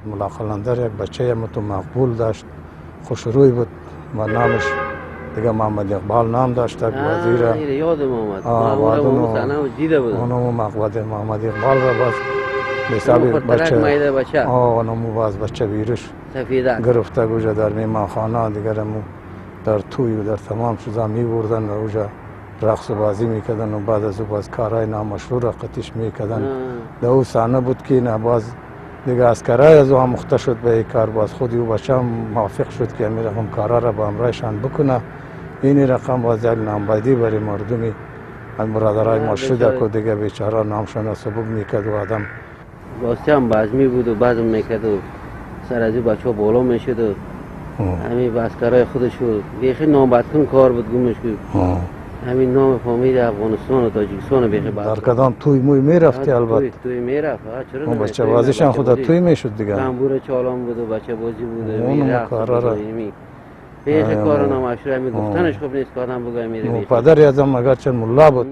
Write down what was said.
ملا قلندر یک بچه مقبول داشت، خوشروی بود و نامش دیگه محمد اقبال نام داشت. وزیر یادم آمد اونو دیده بودم، اونو محمد اقبال را باز حساب بچه اونو باز بچه ویرش گرفته گوجه در میمانخانه دیگر مو در توی و در تمام چیزا می بردن و اوجا رقص و بازی میکردن و بعد از او باز کارهای نامشهور قطیش میکردن. در او صحنه بود که نه باز دیگه اسکرای از او هم مخته شد به این کار، باز خودی او بچه هم موافق شد که امیر رقم کارا را با امرایشان بکنه. این رقم باز یک نامبدی برای مردمی برادرای ما شده که دیگه بیچاره نامشان سبب میکرد و آدم واسه هم بازمی بود و بازم میکرد و سر از این بچه ها بالا میشد و همین باسکرای خودش رو بیخی نامبدکن کار بود گمش بود. همین نام فامیل افغانستان و تاجیکستان بیخی در کدام توی موی میرفتی؟ البته توی میرفت. چرا اون بچه بازیشان خدا توی میشد دیگه، تنبور چالان بود و بچه بازی بود میرفت بیخی کار نامشهور. همین گفتنش خوب نیست که آدم بگه میره. پدر ازم اگر چند ملا بود